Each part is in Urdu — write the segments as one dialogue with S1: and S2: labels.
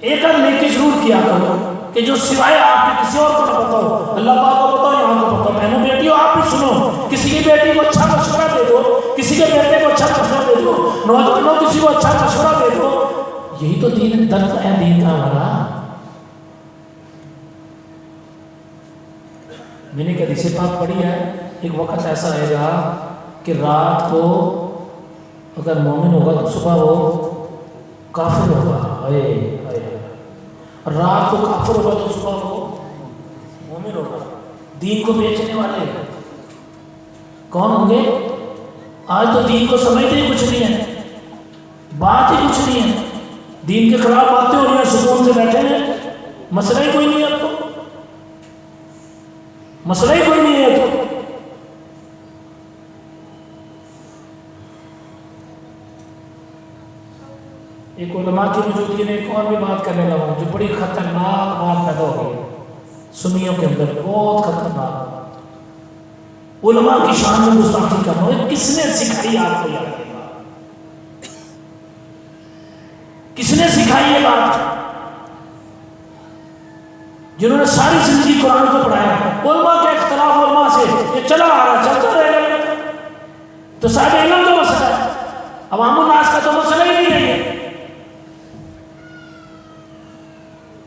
S1: ایک اور نیکی ضرور کیا کرو کہ جو سوائے آپ کے کسی اور کو نہ پتا ہو، اللہ پاک کو پتا ہو، یہاں کو پتا ہو۔ بہنوں بیٹیوں آپ بھی سنو، کسی کی بیٹی کو اچھا مشورہ دے دو، کسی کے بیٹے کو اچھا مشورہ دے دو، نوجوانوں کسی کو اچھا مشورہ دے دو۔ یہی تو دین درد ہے، دین کا ہمارا۔ میں نے حدیث پاک پڑھی ہے، ایک وقت ایسا آئے گا کہ رات کو اگر مومن ہوگا تو صبح وہ کافر ہوگا، رات کو کافر ہوگا تو صبح وہ مومن ہوگا۔ دین کو بیچنے والے کون ہوں گے؟ آج تو دین کو سمجھتے ہی کچھ نہیں ہے، بات ہی کچھ نہیں ہے، دین کے خلاف باتیں ہو رہی ہیں، سکون سے بیٹھے ہیں، مسئلہ ہی کوئی نہیں ہے، اب تو مسئلہ ہی کوئی نہیں ہے۔ تو ایک علماء کی موجودگی میں ایک اور بھی بات کرنے لگا ہوں جو بڑی خطرناک بات پیدا ہو گئی سنیوں کے اندر، بہت خطرناک۔ علماء کی شان میں گستاخی کرنا ہے، کس نے سکھائی آپ کو؟ یاد کس نے سکھائی یہ بات؟ جنہوں نے ساری زندگی قرآن کو پڑھایا، علماء کے اختلاف علماء سے یہ چلا آ رہا، چلتا رہے گا، تو صاحب علم کا مسئلہ ہے، عوام الناس کا تو مسئلہ ہی نہیں ہے۔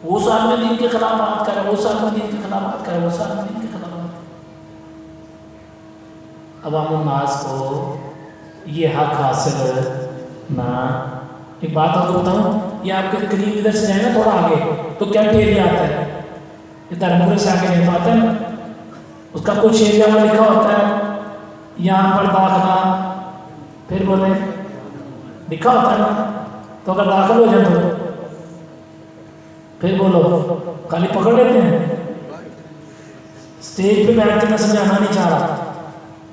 S1: وہ صاحب میں دین کے خلاف بات کرے، وہ صاحب میں دین کے خلاف بات کرے، وہ صاحب میں دین کے خلاف بات کرے۔ عوام الناس کو یہ حق حاصل نہ۔ ایک بات آپ کو بتاؤں، یہ آپ کے قریب ادھر سے جائیں نا تھوڑا آگے تو کیا ایریا آتا ہے؟ یہ دھرمپور سے آگے نہیں آتا ہے نا، اس کا کچھ ایریا میں لکھا ہوتا ہے یہاں پر داخلہ، پھر بولے لکھا ہوتا ہے نا، تو اگر داخل ہو جائے تو پھر بولو خالی پکڑ لیتے ہیں۔ اسٹیج پہ بیٹھ کے میں سمجھانا نہیں چاہ رہا،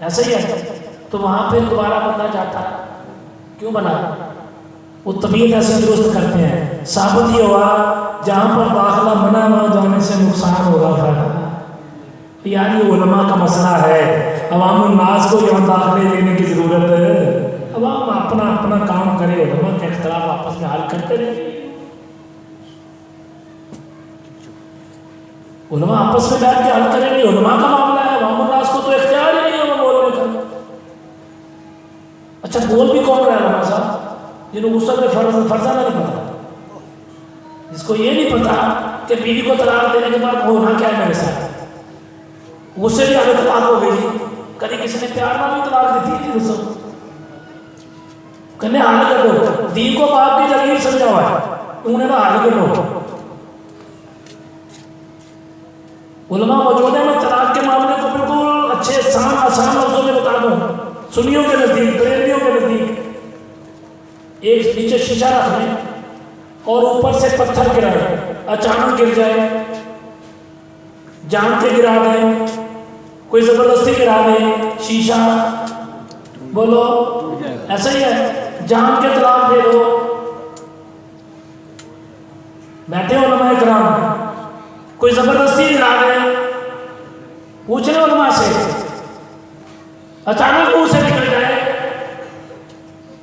S1: ایسا ہی ہے۔ تو وہاں پہ دوبارہ بننا چاہتا ہے، کیوں بنا؟ وہ طبیعت ایسے درست کرتے ہیں۔ ثابت یہ ہوا جہاں پر داخلہ منع نہ جانے سے نقصان ہوگا پھر، یعنی علماء کا مسئلہ ہے، عوام الناس کو یہاں داخلے دینے کی ضرورت ہے۔ عوام اپنا اپنا کام کرے، علماء کے اختلاف آپس میں حل کرتے رہے، علماء آپس میں بیٹھ کے حل کریں گے، علماء کا معاملہ ہے، عوام الناس کو تو اختیار ہی نہیں ہے وہ بولنے کا۔ اچھا بول بھی کون رہا ہے علماء صاحب؟ جنہوں غسل میں فرضانہ نہیں پتا، جس کو یہ نہیں پتا کہ بیوی کو طلاق دینے کے بعد ہونا کیا ہے میرے ساتھ، غصے بھی آگے طلاق ہو گئی، کبھی کسی نے پیار نہ بھی طلاق دی تھی غسل کہنے حال کر دو، دین کو باپ کی جگہ سمجھا ہوا ہے، انہوں نے نہ حال کر دو۔ علماء موجود ہیں، میں طلاق کے معاملے کو بالکل اچھے آسان لفظوں میں بتا دوں۔ سنیوں کے نزدیک، بریلویوں کے نزدیک ایک نیچے شیشہ رکھ لیں اور اوپر سے پتھر گرائے، اچانک گر جائے، جان کے گرا دیں، کوئی زبردستی گرا دیں شیشہ، بولو ایسا ہی ہے، جان کے طلاق دے دو۔ بیٹھے علماء کرام، کوئی زبردستی گرا دیں، پوچھ لیں علماء سے، اچانک منہ سے نکل جائے،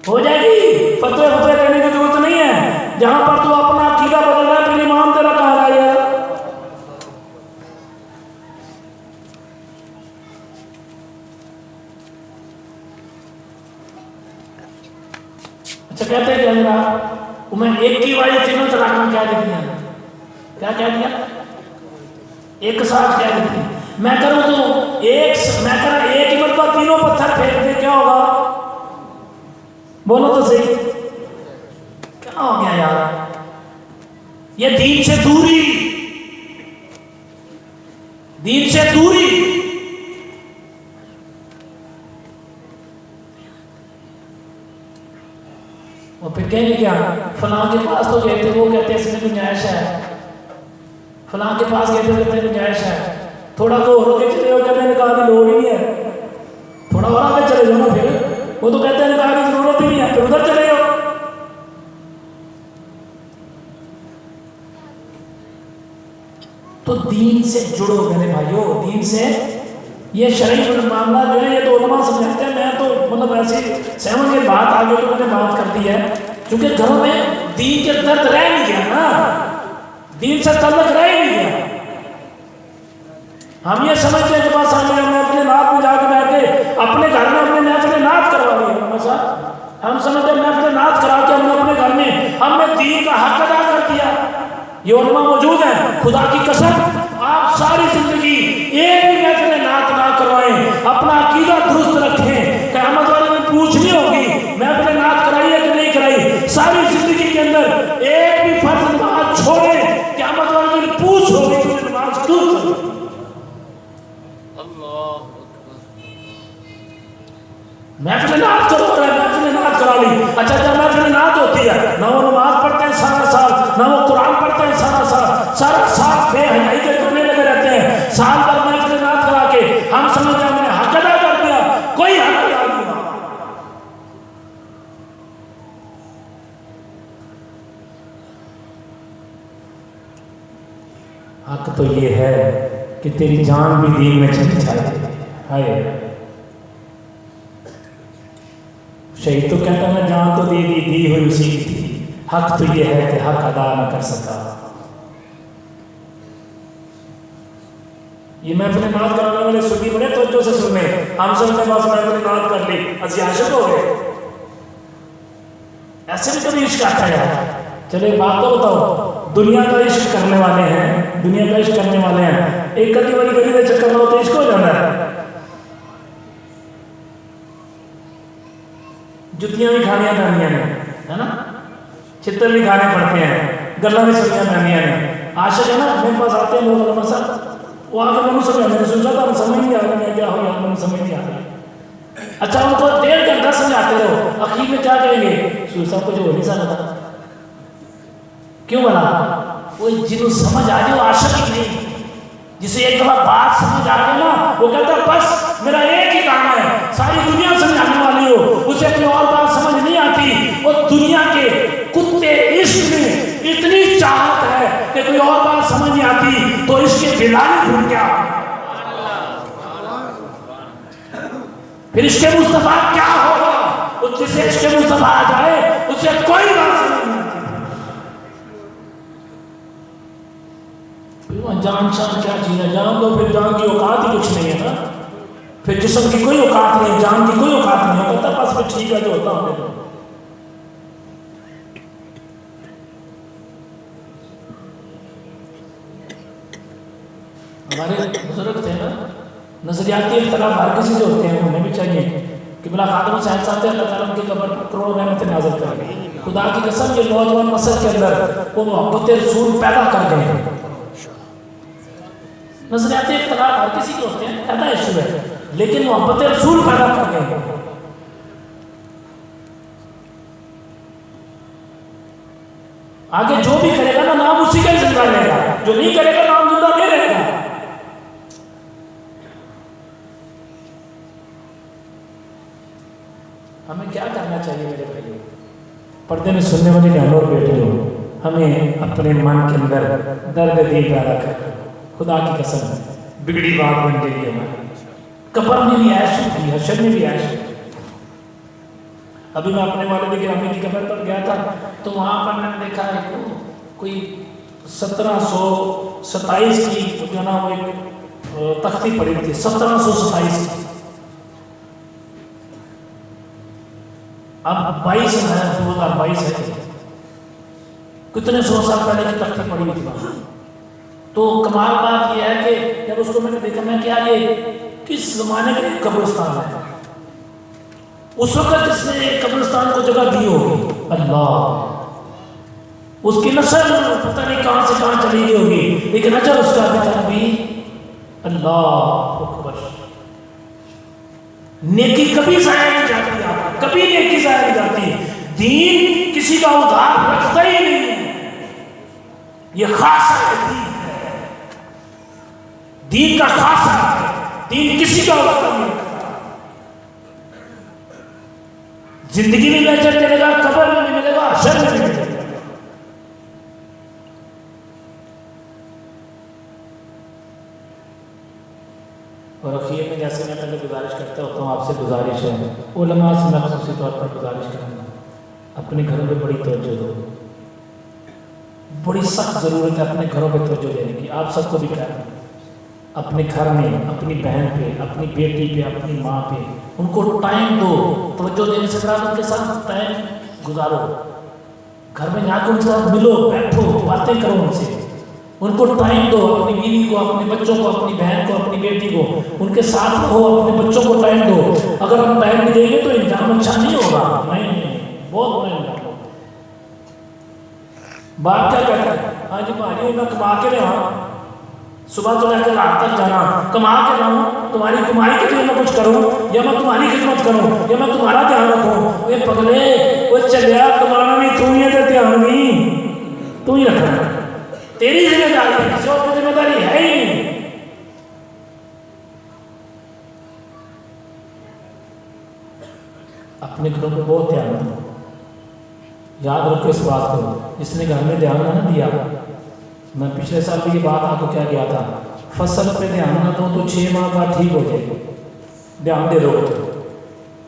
S1: ہو جائے گی؟ فتوے لینے کی ضرورت نہیں ہے، جہاں پر تو اپنا عقیدہ بدل رہا ہے پھر امام تیرا کہاں آ گیا؟ اچھا کہتے ہیں کہ جناب میں ایک کی والی تینوں طلاق میں کیا دیتی ہیں؟ کیا کہہ دیا؟ ایک ساتھ کہہ دیتی ہیں۔ میں کروں تو ایک ہی مرتبہ تینوں پتھر پھینک دے، کیا ہوگا؟ بولو تو صحیح، کیا ہو گیا یار؟ یہ دین سے دوری، دین سے دوری۔ وہ پھر کہیں گے کیا فلاں کے پاس تو گئے تھے، وہ کہتے ہیں اس میں گنجائش ہے، فلاں کے پاس گئے تھے کہتے ہیں گنجائش ہے، تھوڑا تو اور کے چلے ہو کہتے ہیں نکاح کی لوڑ ہی نہیں ہے، تھوڑا اور آگے چلے جاؤ نا، پھر وہ تو کہتے ہیں نکاح کی ضرورت ہی نہیں ہے، پھر ادھر چلے جاؤ۔ تو دین سے جڑو میرے بھائیو، دین سے۔ یہ شرعی معاملہ جو ہے یہ تو علماء سمجھتے ہیں، میں تو مطلب ایسی سہمت کے بات آگے تو میں نے بات کر دی ہے، کیونکہ گھروں میں دین کے درد رہ نہیں گیا نا۔ دین سے تعلق رہ ہی نہیں گیا. ہم یہ سمجھتے ہیں کہ بس ہمیں محفل نعت میں جا کے بیٹھ کے اپنے گھر میں اپنے محفل نعت کروا لی ہے. ہم سمجھتے ہیں محفل نعت کرا کے ہم نے اپنے گھر میں ہم نے دین کا حق ادا کر دیا. یہ علماء موجود ہیں، خدا کی قسم آپ ساری زندگی ایک بھی محفل نعت نہ کروائیں، اپنا عقیدہ درست رکھیں. قیامت والے میں پوچھنی ہوگی محفل نعت کرائی ہے کہ نہیں کرائی. ساری زندگی کے اندر ایک بھی فرض نماز چھوڑیں، قیامت والے میں پوچھ ہوگی کہ نماز کیوں چھوڑی. محفل نعت کرو رہے محفل نعت کرا لی. اچھا جب محفل نعت ہوتی ہے نہ وہ نماز پڑھتے ہیں سارا سال، نہ وہ قرآن پڑھتے ہیں سارا سال بے حیائی کے کرنے لگے رہتے ہیں. سال بھر محفل نعت کرا کے ہم سمجھتے ہیں ہم نے حق ادا کر دیا. کوئی حق ادا نہیں ہوا. حق تو یہ ہے کہ تیری جان بھی دین میں چلی جائے. ہائے شہید تو کہتا میں جان تو دی ہوئی اسی کی تھی. حق تو یہ ہے کہ حق ادا نہ کر سکا. یہ محفل نعت کرانے والے سنی بڑے توجہ سے سننے. ہم سب نے بس محفل نعت کر لی اسی عاشق ہو گئے. ایسے بھی کبھی عشق آتا ہے. چلو ایک بات تو بتاؤ، دنیا کا عشق کرنے والے ہیں، دنیا کا عشق کرنے والے ہیں، ایک کدی والی گلی میں چکر لو تو عشق ہو جاتا ہے. جتیاں بھی کھانیاں پہنیاں نے ہے نا، چتر بھی کھانے پڑتے ہیں، گلا بھی سنیاں پہنیاں نے. عاشق ہے نا میرے پاس آتے ہیں لوگ علماء صاحب، وہ آ کے میں سمجھا میں نے سوچا تھا سمجھ نہیں آ رہا میں کیا ہو گیا میں سمجھ نہیں آ رہی. اچھا ان کو 1.5 گھنٹہ سمجھاتے رہو، اخیر میں کیا کہیں گے سور صاحب کچھ ہو نہیں سکتا. کیوں بنا وہ جنہوں سمجھ آ جائے وہ عاشق ہی نہیں. جسے ایک دفعہ بات سمجھ آ گئی نا وہ کہتا ہے بس میرا ایک ہی کام ہے، ساری دنیا سمجھانے والی ہو اسے کوئی اور بات سمجھ نہیں آتی. وہ دنیا کے کتے عشق میں اتنی چاہت ہے کہ کوئی اور بات سمجھ نہیں آتی تو عشق کے بلالی بھول گیا. پھر عشق مصطفیٰ کیا ہوگا؟ جسے عشق مصطفیٰ آ جائے اسے کوئی بات سمجھ نہیں آتی. جان شان کیا چیز ہے؟ جان دو پھر جان کی اوقات ہی کچھ نہیں ہے نا. پھر جسم کی کوئی اوقات نہیں، جان کی کوئی اوقات نہیں ہوتا. بس پھر ٹھیک ہے جو ہوتا ہوں. ہمارے بزرگ تھے نا، نظریاتی اختلاف ہر کسی سے ہوتے ہیں، انہیں بھی چاہیے کہ بلا خاتم صاحب صاحب اللہ تعالیٰ کی قبر پر کروڑوں رحمتیں نازل کرے. خدا کی قسم یہ نوجوان نسل کے اندر وہ محبت رسول پیدا کر گئے ہیں. نظریاتی اختلاف ہر کسی کے ہوتے ہیں، پیدا ایشو ہے، لیکن محبت رسول پیدا کر گئے ہیں. آگے جو بھی کرے گا نا نام اسی کا زندہ رہے گا، جو نہیں کرے گا نام زندہ نہیں رہے گا. ہمیں کیا کرنا چاہیے میرے بھائیو؟ پردے میں سننے والی بہنوں اور بیٹیوں، ہمیں اپنے من کے اندر درد دل پیدا کر. خدا کی قسم بگڑی بات بن گئی ہماری. قبر میں بھی عیش ہوتی ہے، حشر میں بھی عیش ہوتی ہے. ابھی میں اپنے والد گرامی کی قبر پر گیا تھا تو وہاں پر میں نے دیکھا ہے کوئی 1727 کی جو نا وہ ایک تختی پڑی تھی، 1727 کی. اب 22 ہے، 2022 ہے، کتنے 100 سال پہلے کی تختی پڑی ہوئی تھی. تو کمال بات یہ ہے کہ جب اس کو میں نے دیکھا میں کیا یہ کس زمانے کا قبرستان ہے. اس وقت جس نے قبرستان کو جگہ دی ہوگی اللہ، اس کی نسل پتہ نہیں کہاں سے کہاں چلی گئی ہوگی، لیکن اجر اس کا ابھی تک بھی اللہ اکبر. نیکی کبھی ضائع نہیں جاتی، آپ کبھی نیکی ضائع نہیں جاتی. دین کسی کا ادھار رکھتا ہی نہیں ہے، یہ خاصہ ہے. دین کا خاصہ ہے، دین کسی کا ادھار نہیں رکھتا. زندگی میں بھی اجر ملے گا، قبر میں بھی ملے گا، حشر میں بھی ملے گا. اور اخیر میں جیسے میں پہلے گزارش کرتا ہوتا ہوں، آپ سے گزارش ہے، علماء سے میں خصوصی طور پر گزارش کروں گا، اپنے گھروں میں بڑی توجہ دو. بڑی سخت ضرورت ہے اپنے گھروں پہ توجہ دینے کی. آپ سب کو بھی کہہ رہا ہوں اپنے گھر میں اپنی بہن پہ, اپنی بیٹی پہ, اپنی ماں پہ ان کو ٹائم دو. توجہ دینے سے برابر ان کے ساتھ ٹائم گزارو. گھر میں جا کے ان کے ساتھ ملو, بیٹھو, باتیں کرو ان سے. ان کو ٹائم دو, اپنی بیوی کو, اپنے بچوں کو, اپنی بہن کو, اپنی بیٹی کو, ان کے ساتھ رہو, اپنے بچوں کو ٹائم دو. اگر ہم ٹائم نہیں دیں گے تو انجام اچھا نہیں ہوگا. نہیں, بہت بڑا انجام ہوگا. باپ کیا کہتا ہے, ہاں جی بھائی میں کما کے لے آؤں, صبح تو لے کر رات تک جانا, کما کے لاؤں, تمہاری کمائی کے لیے میں کچھ کروں یا میں تمہاری خدمت کروں یا میں تمہارا دھیان رکھوں. یہ پگلے وہ چلیا کمانا بھی تو ہی ہے تو دھیان بھی تو ہی رکھنا. تیری ذمہ داری ہے, کسی اور کی ذمہ داری ہے ہی نہیں. اپنے گھروں پہ بہت دھیان دو. یاد رکھو اس بات کو, جس نے گھر میں دھیان نہ دیا, میں پچھلے سال بھی یہ بات آپ کو کیا گیا تھا, فصل پہ دھیان نہ دو تو 6 ماہ بعد ٹھیک ہو جائے گی. دھیان دے دو گے تو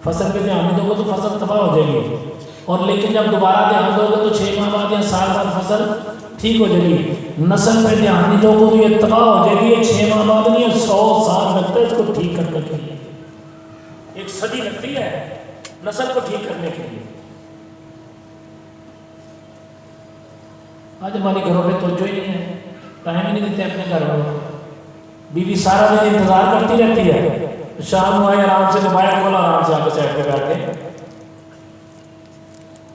S1: فصل پہ دھیان نہیں دو گے تو فصل تباہ ہو جائے گی. اور لیکن جب دوبارہ دھیان دو گے تو 6 ماہ بعد یا سال بعد فصل ٹھیک ہو جائے گی. نسل پہ دھیان نہیں دو گے تو یہ تباہ ہو جائے گی. یہ 6 ماہ بعد نہیں, 100 سال لگتا ہے اس کو ٹھیک کرنے کے لیے. 1 صدی لگتی ہے نسل کو ٹھیک کرنے کے لیے. آج ہمارے گھروں پہ توجہ ہی نہیں ہے, ٹائم ہی نہیں دیتے اپنے گھروں میں. بیوی سارا دن انتظار کرتی رہتی ہے, شام کو آئے آرام سے موبائل کھولا, آرام سے آپ سائڈ پہ بیٹھ کے.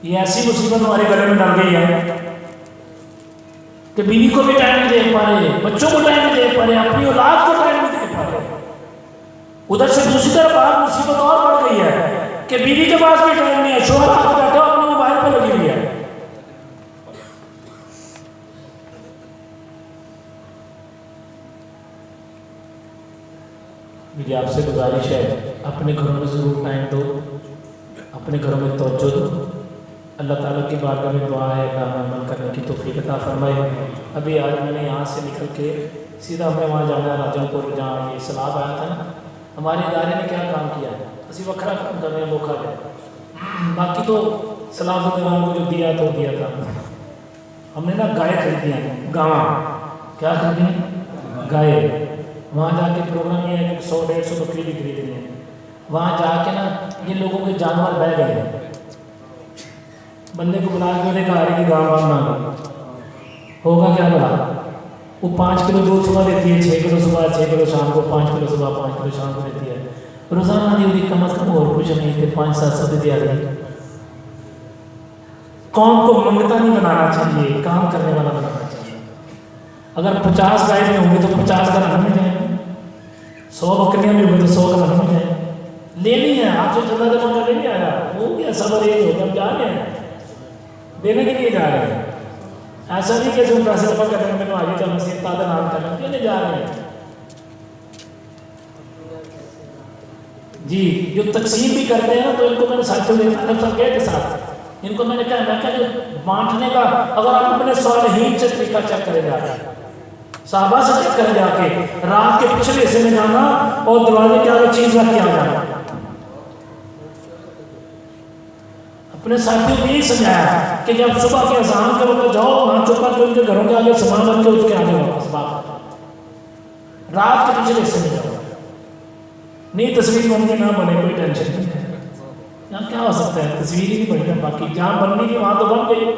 S1: یہ ایسی مصیبت ہمارے گھر میں ڈل گئی ہے کہ بیوی کو بھی ٹائم نہیں دے پا رہے, بچوں کو ٹائم نہیں دے پا رہے, اپنی اولاد کو ٹائم نہیں دے پا رہے. ادھر سے دوسری طرف بات مصیبت اور بڑھ گئی ہے کہ بیوی کے پاس بھی ٹائم نہیں ہے, شوہر آ کے بیٹھا اپنے موبائل پہ لگی ہوئی ہے. میری آپ سے گزارش ہے, اپنے گھروں میں ضرور ٹائم دو, اپنے گھروں میں توجہ دو. اللہ تعالیٰ کی بارگاہ میں دعا ہے اللہ ہمیں عمل کرنے کی توفیق عطا فرمائے. ابھی آج میں نے یہاں سے نکل کے سیدھا ہمیں وہاں جانا ہے راجن پور, جہاں یہ سیلاب آیا تھا نا. ہمارے ادارے نے کیا کام کیا ہے, اسی وکھرا کام کر رہے ہیں موقع ہے. باقی تو سیلاب کے دوران کو جو دیا تو دیا تھا. ہم نے نا گائے خریدی ہیں, گاواں. کیا خریدی ہیں؟ گائے. وہاں جا کے پروگرام یہ ہے کہ 100-150 بکری بھی خریدنی ہے. وہاں جا کے نا یہ لوگوں کے جانور بہ گئے ہیں. بندے کو بلا کے انہیں کہا رہی کہ گاؤں باندھنا ہوگا کیا بڑا, وہ 5 کلو دودھ صبح دیتی ہے, 6 کلو صبح 6 کلو شام کو, 5 کلو صبح 5 کلو شام کو دیتی ہے. روزانہ دی ہوئی کم از کم اور کچھ نہیں کہ 500-700 بھی دیا رہی. قوم کو منگتا نہیں بنانا چاہیے, کام کرنے والا بنانا چاہیے. اگر 50 گائے میں ہوں گے تو 50 کا رن میں جائیں, 100 بکریاں میں ہوں گے تو 100 کا رن میں جائیں. لینی ہے آپ سے چندہ جمع کرنے نہیں آیا, وہ کیا صبر ایک ہو جب جا رہے ہیں دینے کے لیے جا رہے ہیں. ایسا نہیں کہ جو پیسے دفعہ کرنے میں نے آگے چل مسیح تازہ نام کرنا کیوں نہیں جا رہے ہیں. جی جو تقسیم بھی کرتے ہیں نا تو ان کو میں نے ساتھیوں کے ساتھ ان کو میں نے کہا جو بانٹنے کا اگر آپ اپنے صالحین سے طریقہ چیک کرے جا رہے ہیں, صحابہ سے چیک کرے جا کے, رات کے پچھلے حصے میں جانا اور دروازے کے آگے چیز رکھ کے آ جانا. اپنے ساتھیوں کو یہی سمجھایا کہ جب صبح کے اذان کے وقت جاؤ وہاں چپ کر کے ان کے گھروں کے آگے سامان رکھ کے اس کے آگے واپس بات رات کے پچھلے حصے میں جاؤ. نہیں تصویر بن کے نہ بنے, کوئی ٹینشن نہیں ہے. یہاں کیا ہو سکتا ہے, تصویر ہی نہیں بنی ہے. باقی جہاں بننی تھی وہاں تو بن گئی.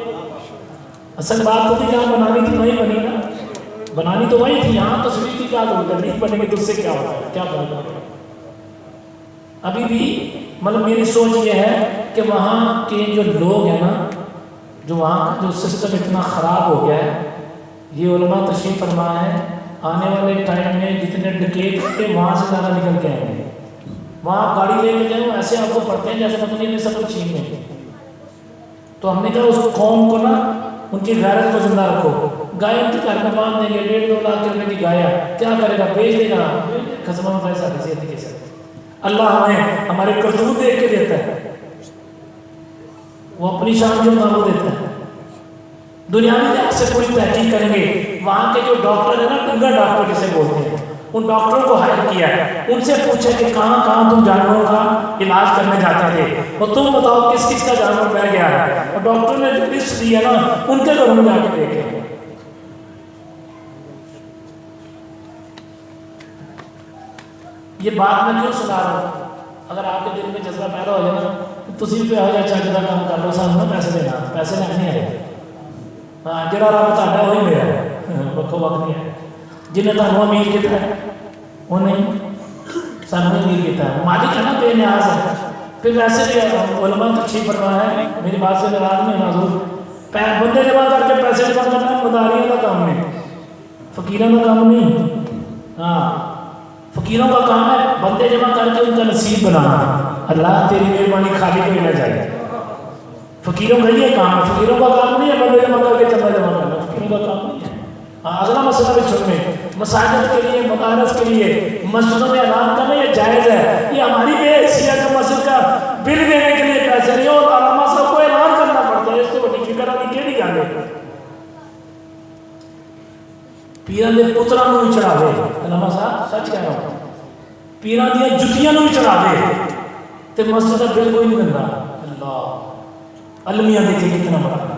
S1: اصل بات تو تھی جہاں بنانی تھی وہیں بنی نا, بنانی تو وہی تھی, یہاں تصویر کی کیا ضرورت ہے, نہیں بنے گی تو اس سے کیا ہوگا, کیا فرق ہوگا. ابھی بھی مطلب میری سوچ یہ ہے کہ وہاں کے جو لوگ ہیں نا, جو وہاں کا جو سسٹم اتنا خراب ہو گیا ہے, یہ علماء تشریف فرما ہے آنے والے ٹائم میں جتنے ڈکیٹ تھے وہاں سے زیادہ نکل کے آئیں گے. وہاں گاڑی لے کے جائیں ایسے آپ کو پڑھتے ہیں جیسے پتہ نہیں سب چھین لیں. تو ہم نے کہا اس قوم کو نا ان کی غیرت کو زندہ رکھو. گائے ان کے گھر میں باندھ دیں گے, 1.5-2 لاکھ روپے کی گائے کیا کرے گا, بیچ دے گا, قسموں میں پیسہ کسی کے ساتھ. اللہ ہمیں ہمارے کرتوت دیکھ کے دیتا ہے, وہ اپنی شان کے مطابق دیتا ہے. دنیاوی لحاظ سے پوری تحقیق کریں گے. وہاں کے جو ڈاکٹر ہیں نا, ڈنگر ڈاکٹر جسے بولتے ہیں, ان ڈاکٹروں کو ہائر کیا ہے, ان سے پوچھا کہ کہاں کہاں تم جانوروں کا علاج کرنے جاتے تھے, اور تم بتاؤ کس کس کا جانور بہ گیا ہے. اور ڈاکٹر نے جو لسٹ دی ہے نا ان کے گھروں میں جا کے دیکھے, یہ بات میں کیوں سنا رہا ہوں؟ اگر آپ کے دل میں جذبہ پیدا ہو جائے نا تو تسی بھی ہو جائے چاہے کام کر لو سانو نا پیسے دینا، پیسے نہیں آئے ہاں جڑا رب تہاڈا وہی میرا ہے، وقت نہیں ہے. جنہیں تمہیں امیر کیا ہے انہیں سانو امیر کیا ہے، مالک ہے نا بے نیاز ہے. پھر ویسے بھی علماء تشریح فرما ہے، میری بات سے ناراض نہیں ہونا حضور، بندے جمع کر کے پیسے جمع کرنا مداریوں کا کام ہے، فقیروں کا کام نہیں. ہاں فقیروں کا کام ہے بندے جمع کر کے ان کا نصیب بنانا. اللہ تیری مہربانی خالی کوئی نہ جائے. فقیروں کا یہ کام ہے، فقیروں کا کام نہیں ہے بندے جمع کر کے چندہ جمع کرنا، فقیروں کا کام نہیں ہے. اگلا مسئلہ بھی چھوڑ میں مساجد کے لیے مدارس کے لیے مسجدوں میں اعلان کرنا یہ جائز ہے. یہ ہماری بے حیثیت ہے مسجد کا بل دینے کے لیے پیسے نہیں اور علامہ صاحب کو اعلان کرنا پڑتا ہے. اس سے بڑی فکر آدھی کہڑی گل ہے؟ پیران دے پترا نو بھی چڑھا دے، علامہ صاحب سچ کہہ رہا ہوں، پیران دیا جتیاں نو بھی چڑھا دے تے مسجد کا بل کوئی نہیں دینا. اللہ المیاں دیکھیں کتنا بڑا ہے.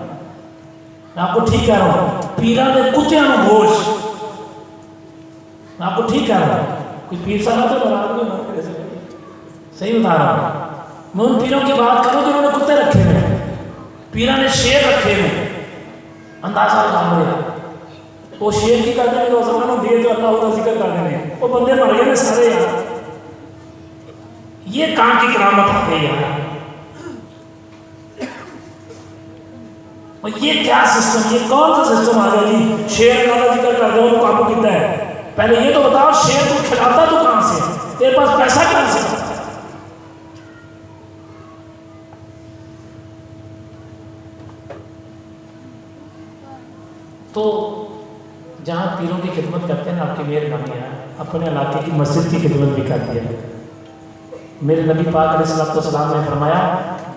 S1: میں آپ کو ٹھیک کہہ رہا ہوں، پیران دے کتیاں نو گوشت، میں آپ کو ٹھیک کہہ رہا ہوں. کوئی پیر صاحب تو برابر نہیں ہونا، صحیح بتا رہا ہوں. میں ان پیروں کی بات کروں جنہوں نے کتے رکھے ہیں، پیران نے شیر رکھے ہیں. اندازہ لگا لیا وہ شیر کی کرتے ہیں روزانہ دیے تو اللہ کا ذکر کر دینے، وہ بندے مر گئے سارے یار. یہ کام کی کرامت آ گئی یار. یہ کیا سسٹم، یہ کون سا سسٹم آ گیا جی شیر اللہ کا ذکر کر دو وہ کام کیتا ہے؟ پہلے یہ تو بتاؤ شیر تو کھلاتا تو کہاں سے، تیرے پاس پیسہ کہاں سے؟ تو جہاں پیروں کی خدمت کرتے ہیں آپ کی مہربانی ہے، اپنے علاقے کی مسجد کی خدمت بھی کرتی ہے. میرے نبی پاک علیہ السلام نے فرمایا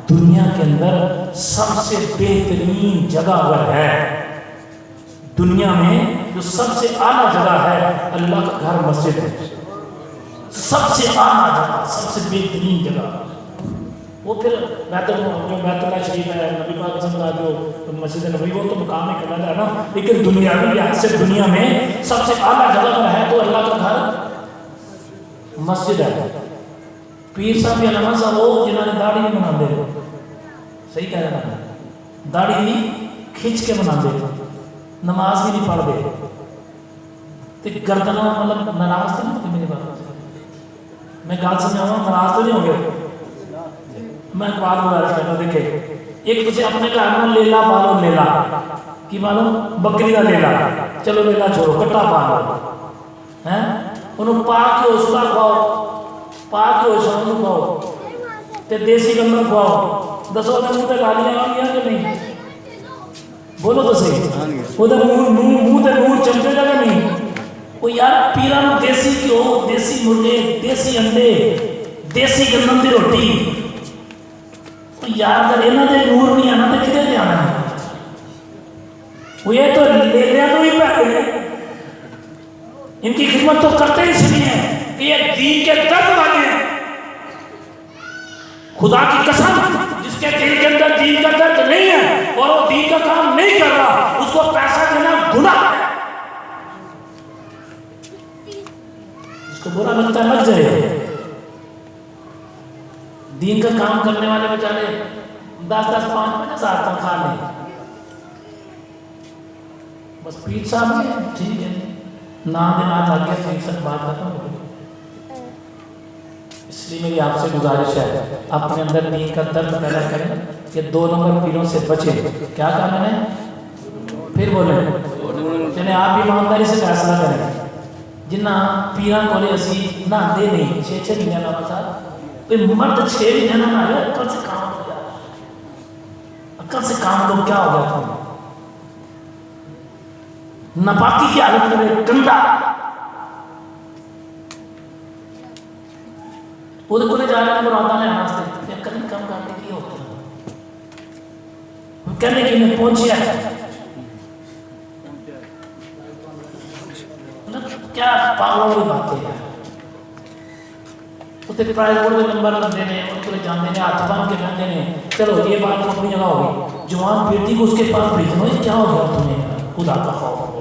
S1: دنیا کے اندر سب سے بہترین جگہ اگر ہے دنیا میں جو سب سے اعلیٰ جگہ ہے اللہ کا گھر مسجد ہے. سب سے اعلیٰ جگہ، سب سے بہترین جگہ. وہ پھر بیت اللہ شریف ہے، نبی پاک صلی اللہ علیہ وسلم جو مسجد نبوی وہ تو مقام ہے کلا ہے نا، لیکن دنیاوی لحاظ سے دنیا میں سب سے اعلیٰ جگہ پر ہے تو اللہ کا گھر مسجد ہے. پیر صاحب یا علامہ صاحب وہ جنہوں نے داڑھی نہیں بنا دے، صحیح کہہ رہا ہے، داڑھی بھی کھینچ کے بنا دے، نماز بھی نہیں پڑھ دے تو گردنا مطلب ناراض تو نہیں ہوگی میری بات سے؟ میں گال سمجھاؤں گا ناراض تو نہیں ہوں گے؟ میں ایک بات بتا رہا ہوں، دیکھیں ایک تجھے اپنے گھر میں لیلا پالو، لیلا کی پالو بکری کا لیلا، چلو لیلا چھوڑو کٹا پالو ہیں انہوں پاک کے اسکا کھاؤ، پاک کے اسکا کھاؤ تے دیسی گندم کھاؤ. دسو اپنے منہ تے گالیاں آ گیا کہ نہیں؟ بولو تو صحیح، وہ تو منہ تے نور چمکے گا کہ نہیں؟ وہ یار پیران دیسی کیوں، دیسی مرغے، دیسی انڈے، دیسی گندم دی روٹی، یار اگر انہوں نے نور نہیں آنا تو کدھر لے آنا ہے؟ وہ یہ تو لے لیا تو ہی پہلے ہیں، ان کی خدمت تو کرتے ہی سنی ہے کہ یہ دین کے درد والے ہیں. خدا کی قسم جس کے دل کے اندر دین کا درد نہیں ہے اور وہ دین کا کام نہیں کر رہا اس کو پیسہ دینا گناہ ہے. اس کو برا لگتا ہے لگ جائے. دین کا کام کرنے والے بیچارے 10-10 5,000 تنخواہ لیں، بس پیر صاحب نے ٹھیک ہے نام دنات آ گیا پیر صاحب بات ختم ہو گئی. اس لیے میری آپ سے گزارش ہے اپنے اندر دین کا درد پیدا کریں کہ 2 نمبر پیروں سے بچیں. کیا کہا میں نے؟ پھر بولیں یعنی آپ بھی ایمانداری سے فیصلہ کریں. جنہ پیران کو لے اسی نہ دے نہیں 6 مہینے علامہ صاحب مرد 6 مہینے نہ آئے عقل سے کام ہو گیا، عقل سے کام تو کیا ہو گیا تم نپاکی کی حالت میں گندا وہ تو کنے جانے میں مرادہ نے آناستے عقل نہیں کام کرنے کی ہوتا وہ کہنے کی میں پہنچیا ہے کیا پاگلوں کی باتیں ہیں. اتنے پرائز بورڈ کے نمبر لگتے ہیں ان کو جانتے ہیں ہاتھ بان کے کہتے ہیں چلو یہ بات اپنی جگہ ہوگی. جوان بیٹی کو اس کے پاس بھیجنا ہے کیا ہو گیا تمہیں خدا کا خوف ہو گیا.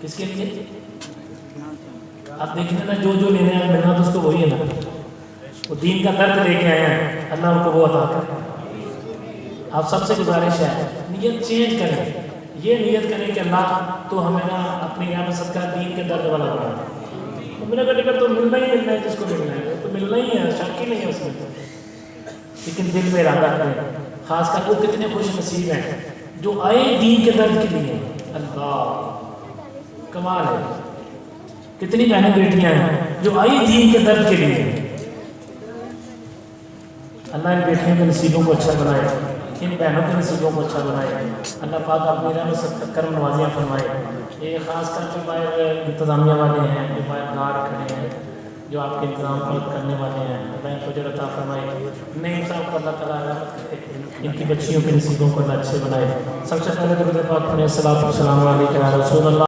S1: کس کے لیے؟ آپ دیکھیں نا جو جو لینے آئے ملنا تو اس کو وہی ہے نا، وہ دین کا درد لے کے آئے ہیں، اللہ ان کو وہ عطا کرے۔ آپ سب سے گزارش ہے نیت چینج کریں، یہ نیت کریں کہ اللہ تو ہمیں نا اپنی رحمت صدقہ دین کے درد والا بنا، میرا کا ٹکٹ تو ملنا ہی ملنا ہے، جس کو ملنا ہے تو ملنا ہی ہے، شک ہی نہیں ہے اس میں، لیکن دل میں ارادہ کریں۔ خاص کر وہ کتنے خوش نصیب ہیں جو آئے دین کے درد کے لیے، اللہ کمال ہے، کتنی بہنیں بیٹیاں ہیں جو آئی دین کے درد کے لیے۔ اللہ ان بیٹیوں کے نصیبوں کو اچھا بنائے، ان بہنوں کے نصیبوں کو اچھا بنائے، اللہ پاک اپنی رحمت سے کرم نوازیاں فرمائے۔ یہ خاص کر جو باہر انتظامیہ والے ہیں، جو باہر گارڈ کھڑے ہیں، جو آپ کے انتظام کرنے والے ہیں، اللہ ان کو اجر عطا فرمائے، نئے صاحب کو اللہ تعالیٰ رحمت کرے، ان کی بچیوں کے نصیبوں کو اللہ اچھے بنائے۔ سب سے پہلے درود پاک پڑھیں، الصلاۃ والسلام علیکم یا رسول اللہ۔